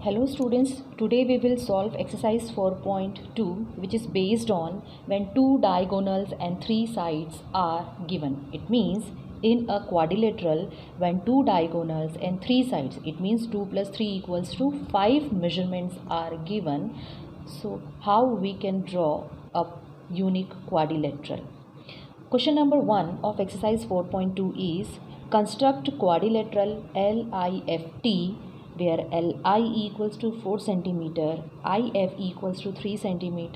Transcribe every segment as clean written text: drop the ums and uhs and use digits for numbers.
Hello students, today we will solve exercise 4.2 which is based on when two diagonals and three sides are given. It means in a quadrilateral when two diagonals and three sides, it means 2 plus 3 equals to 5 measurements are given. So how we can draw a unique quadrilateral? Question number 1 of exercise 4.2 is construct quadrilateral LIFT where Li equals to 4 cm, IF equals to 3 cm,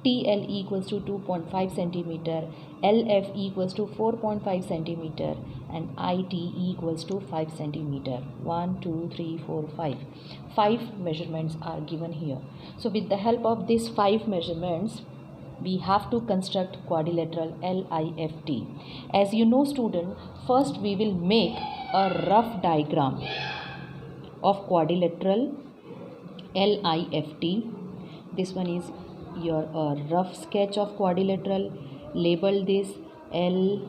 TL equals to 2.5 cm, LF equals to 4.5 cm and IT equals to 5 cm. 1, 2, 3, 4, 5. 5 measurements are given here. So with the help of these 5 measurements, we have to construct quadrilateral LIFT. As you know student, first we will make a rough diagram of quadrilateral LIFT. This one is your rough sketch of quadrilateral. Label this LIFT.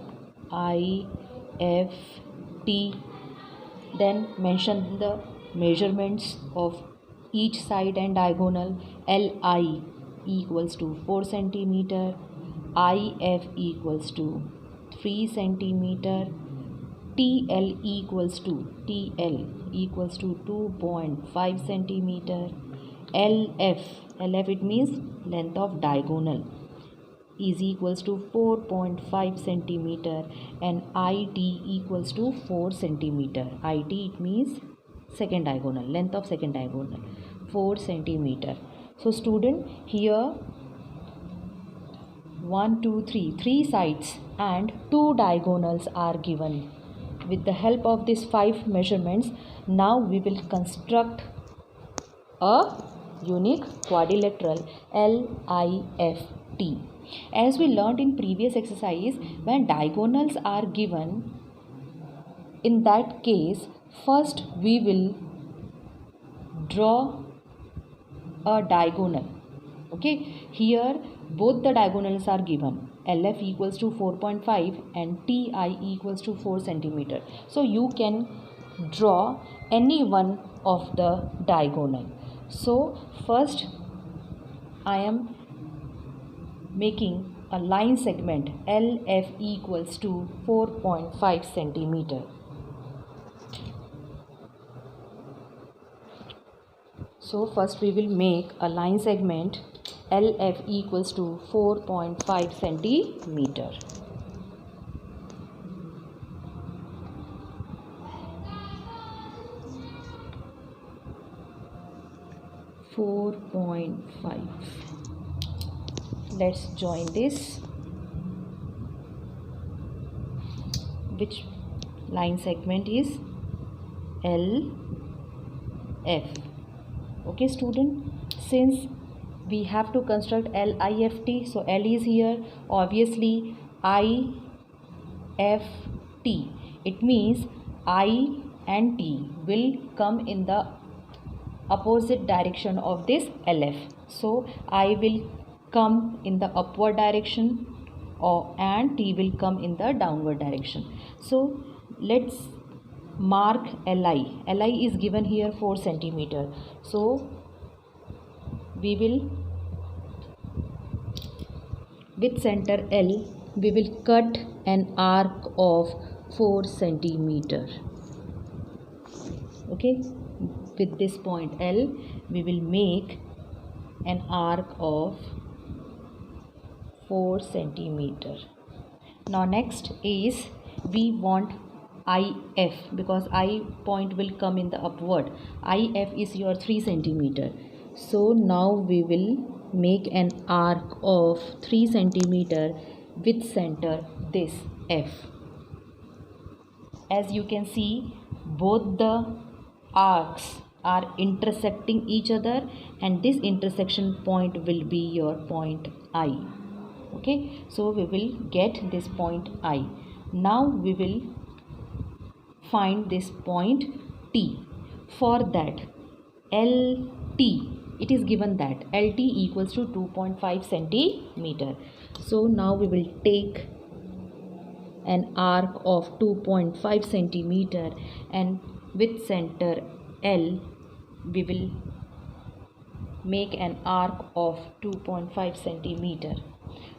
Then mention the measurements of each side and diagonal. LI equals to 4 cm, IF equals to 3 cm, TL equals to 2.5 cm, LF it means length of diagonal is equals to 4.5 cm and IT equals to 4 cm. IT it means second diagonal, length of second diagonal 4 cm. So student, here 1, 2, 3, 3 sides and 2 diagonals are given. With the help of these 5 measurements, now we will construct a unique quadrilateral LIFT. As we learned in previous exercise, when diagonals are given, in that case, first we will draw a diagonal. Okay, here both the diagonals are given. LF equals to 4.5 and TI equals to 4 cm. So you can draw any one of the diagonal. So first I am making a line segment. LF equals to 4.5 cm. So first we will make a line segment LF equals to 4.5 centimeter. Let's join this. Which line segment is LF? Okay student, since we have to construct LIFT, so L is here, obviously IFT, it means I and T will come in the opposite direction of this LF. So I will come in the upward direction and T will come in the downward direction. So let's mark LI. LI is given here 4 cm. So we will, with center L, we will cut an arc of 4 cm. Okay, with this point L, we will make an arc of 4 cm. Now next is we want IF, because I point will come in the upward. IF is your 3 cm. So now we will make an arc of 3 cm with center this F. As you can see, both the arcs are intersecting each other and this intersection point will be your point I. Okay, so we will get this point I. Now we will find this point T. For that, LT, it is given that LT equals to 2.5 centimeter. So now we will take an arc of 2.5 centimeter and with center L we will make an arc of 2.5 centimeter.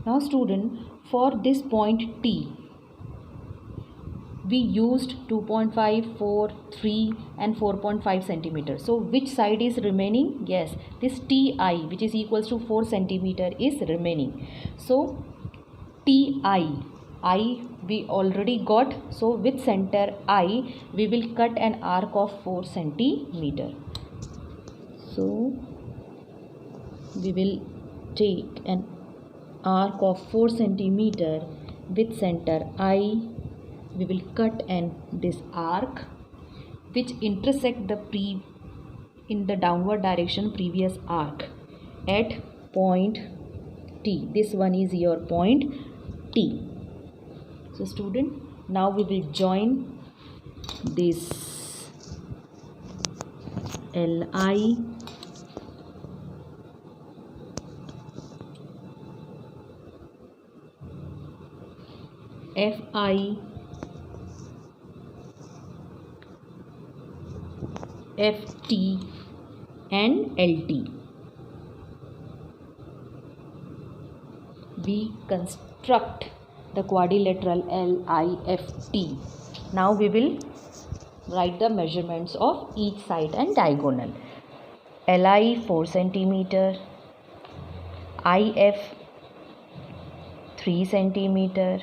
Now student, for this point T, we used 2.5, 4, 3 and 4.5 centimeter. So which side is remaining? Yes, this TI, which is equals to 4 centimeter, is remaining. So TI, I we already got. So with center I, we will cut an arc of 4 centimeter. So we will take an arc of 4 centimeter with center I. We will cut this arc which intersect in the downward direction previous arc at point T. This one is your point T. So student, now we will join this LI FI FT and LT. We construct the quadrilateral LIFT. Now we will write the measurements of each side and diagonal. LI 4 centimeter, IF 3 centimeter,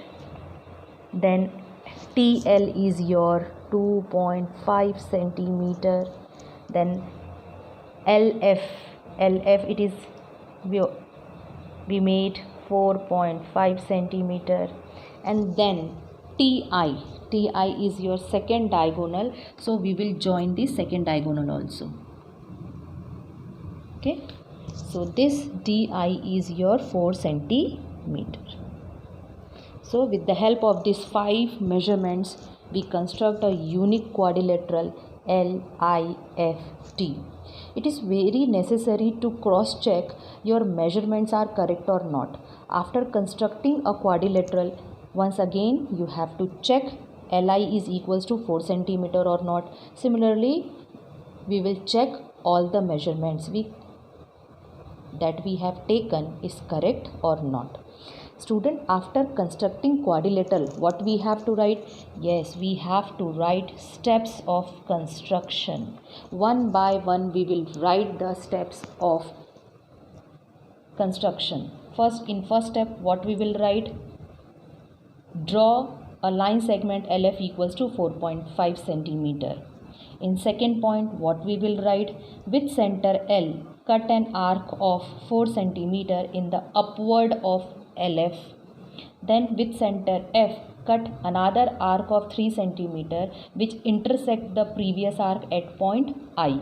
then TL is your 2.5 centimeter, then LF it is we made 4.5 centimeter, and then TI is your second diagonal, so we will join the second diagonal also. Okay, so this DI is your 4 centimeter. So with the help of these 5 measurements, we construct a unique quadrilateral LIFT. It is very necessary to cross check your measurements are correct or not. After constructing a quadrilateral, once again you have to check LI is equals to 4 centimeter or not. Similarly, we will check all the measurements that we have taken is correct or not. Student, after constructing quadrilateral, what we have to write? Yes, we have to write steps of construction. One by one we will write the steps of construction. In first step, what we will write? Draw a line segment LF equals to 4.5 centimeter. In second point, what we will write? With center L, cut an arc of 4 centimeter in the upward of LF. Then with center F, cut another arc of 3 centimeter which intersect the previous arc at point I.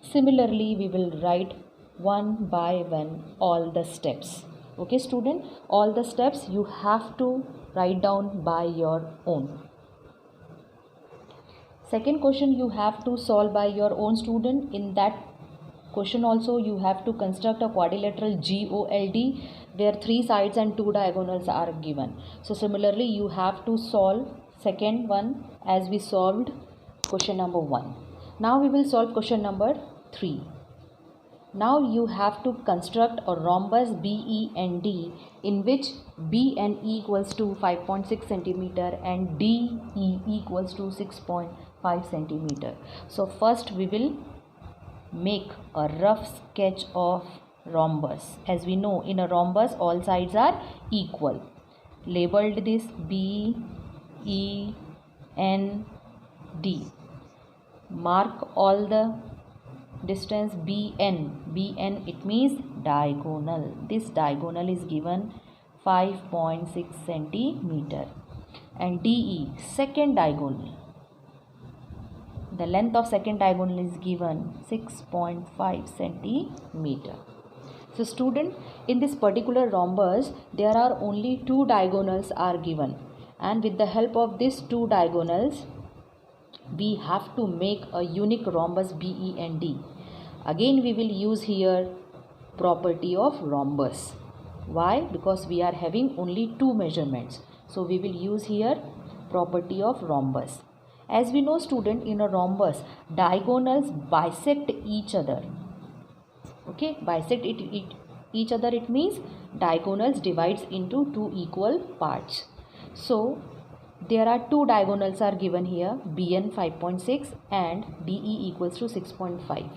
Similarly, we will write one by one all the steps. Okay student, all the steps you have to write down by your own. Second question you have to solve by your own, student. In that question also you have to construct a quadrilateral GOLD where 3 sides and 2 diagonals are given. So similarly you have to solve second one as we solved question number 1. Now we will solve question number 3. Now you have to construct a rhombus BEND in which BNE equals to 5.6 centimeter and DE equals to 6.5 centimeter. So first we will make a rough sketch of rhombus. As we know, in a rhombus all sides are equal. Labeled this BEND. Mark all the distance BN it means diagonal. This diagonal is given 5.6 centimeter, and DE second diagonal, the length of second diagonal is given 6.5 centimeter. So student, in this particular rhombus there are only 2 diagonals are given, and with the help of these 2 diagonals we have to make a unique rhombus BEND. Again we will use here property of rhombus. Why? Because we are having only 2 measurements. So we will use here property of rhombus. As we know student, in a rhombus diagonals bisect each other. Okay, bisect each other, it means diagonals divides into two equal parts. So there are two diagonals are given here, BN 5.6 and DE equals to 6.5.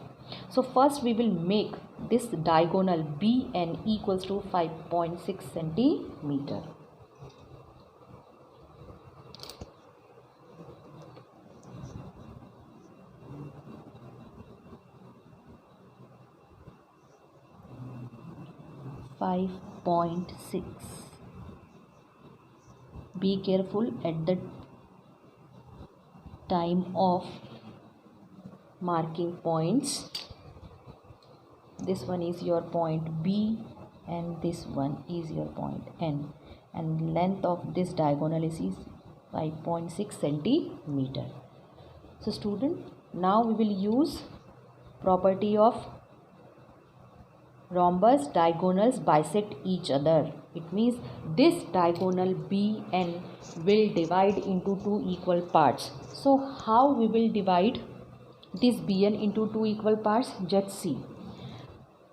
So first we will make this diagonal BN equals to 5.6 centimeter. .6. Be careful at the time of marking points. This one is your point B and this one is your point N, and length of this diagonal is 5.6 centimeter. So student, now we will use property of rhombus diagonals bisect each other. It means this diagonal BN will divide into two equal parts. So how we will divide this BN into two equal parts? Just see.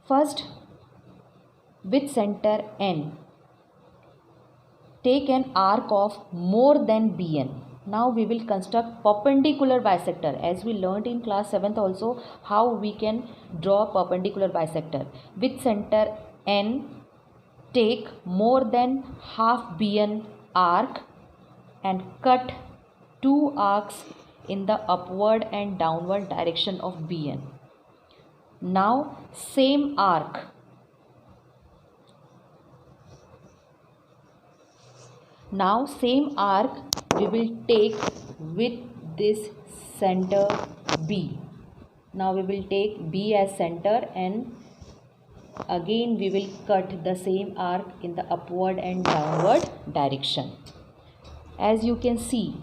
First, with center N, take an arc of more than BN. Now we will construct perpendicular bisector, as we learnt in class 7th also how we can draw perpendicular bisector. With center N, take more than half BN arc and cut two arcs in the upward and downward direction of BN. Now same arc we will take with this center B. Now we will take B as center and again we will cut the same arc in the upward and downward direction. As you can see,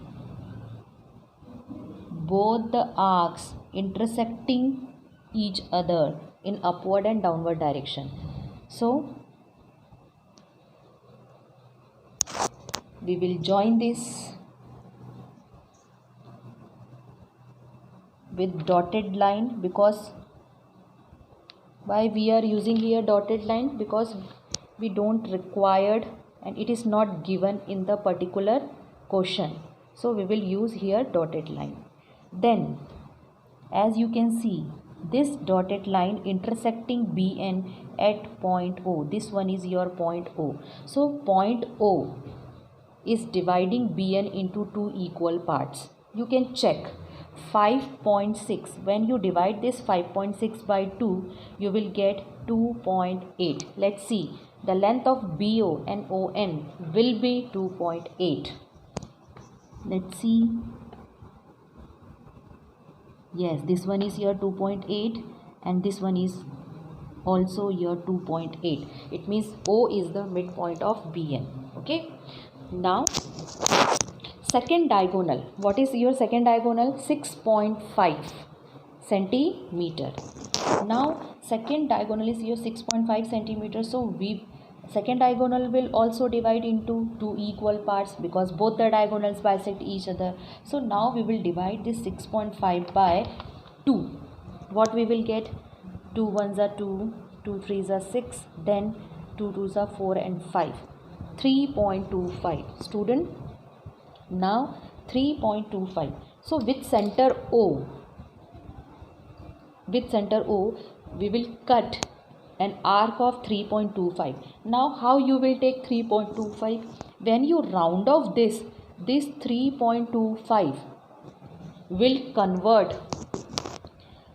both the arcs intersecting each other in upward and downward direction. So we will join this with dotted line. Because why we are using here dotted line? Because we don't required and it is not given in the particular question. So we will use here dotted line. Then as you can see, this dotted line intersecting BN at point O. This one is your point O. So point O is dividing BN into two equal parts. You can check 5.6. When you divide this 5.6 by 2, you will get 2.8. Let's see. The length of BO and ON will be 2.8. Let's see. Yes, this one is here 2.8 and this one is also here 2.8. It means O is the midpoint of BN. Okay. Now second diagonal. What is your second diagonal? 6.5 centimeter. Now second diagonal is your 6.5 centimeter. So second diagonal will also divide into two equal parts because both the diagonals bisect each other. So now we will divide this 6.5 by 2. What we will get? 2 1s are 2, 2 3s are 6, then 2 2s are 4 and 5. 3.25. Student, now 3.25. So with center O, we will cut an arc of 3.25. Now how you will take 3.25? When you round off this 3.25 will convert,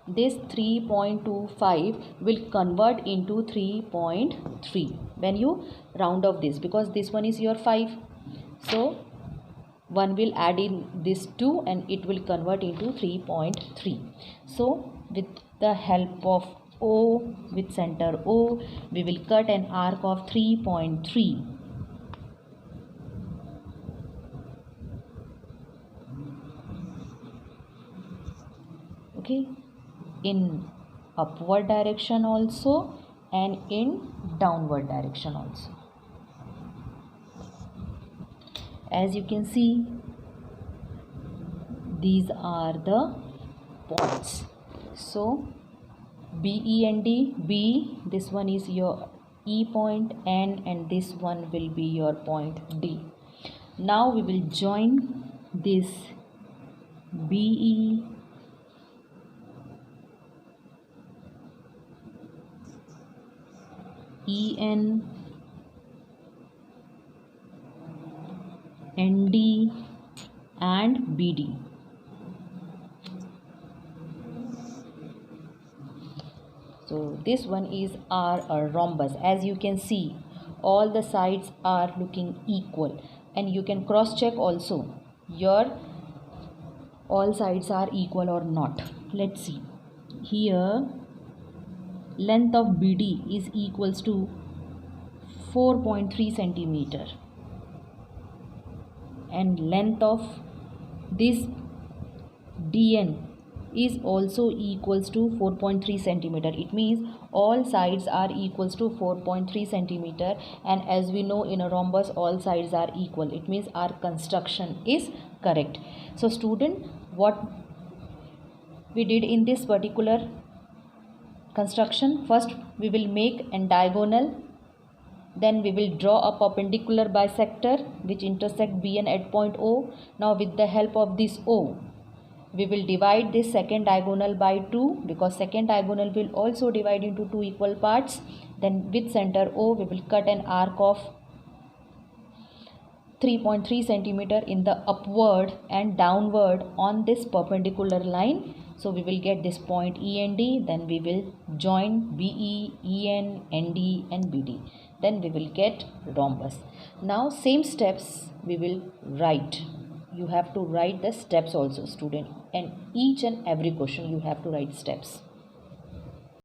this 3.25 will convert into 3.3 when you round off this, because this one is your 5. So one will add in this 2 and it will convert into 3.3. So with the help of O, with center O, we will cut an arc of 3.3. Okay, in upward direction also and in downward direction also. As you can see, these are the points. So B, E and D, B, this one is your E point, N, and this one will be your point D. Now we will join this BE, EN, ND and BD. So this one is our rhombus. As you can see, all the sides are looking equal, and you can cross check also your all sides are equal or not. Let's see. Here length of BD is equals to 4.3 centimeter, and length of this DN is also equals to 4.3 centimeter. It means all sides are equals to 4.3 centimeter, and as we know, in a rhombus all sides are equal. It means our construction is correct. So student, what we did in this particular construction, first we will make a diagonal, then we will draw a perpendicular bisector which intersect BN at point O. Now with the help of this O, we will divide this second diagonal by 2, because second diagonal will also divide into 2 equal parts. Then with center O, we will cut an arc of 3.3 centimeter in the upward and downward on this perpendicular line. So we will get this point E and D. Then we will join BE, EN, ND and BD. Then we will get rhombus. Now same steps we will write. You have to write the steps also, student, and each and every question you have to write steps.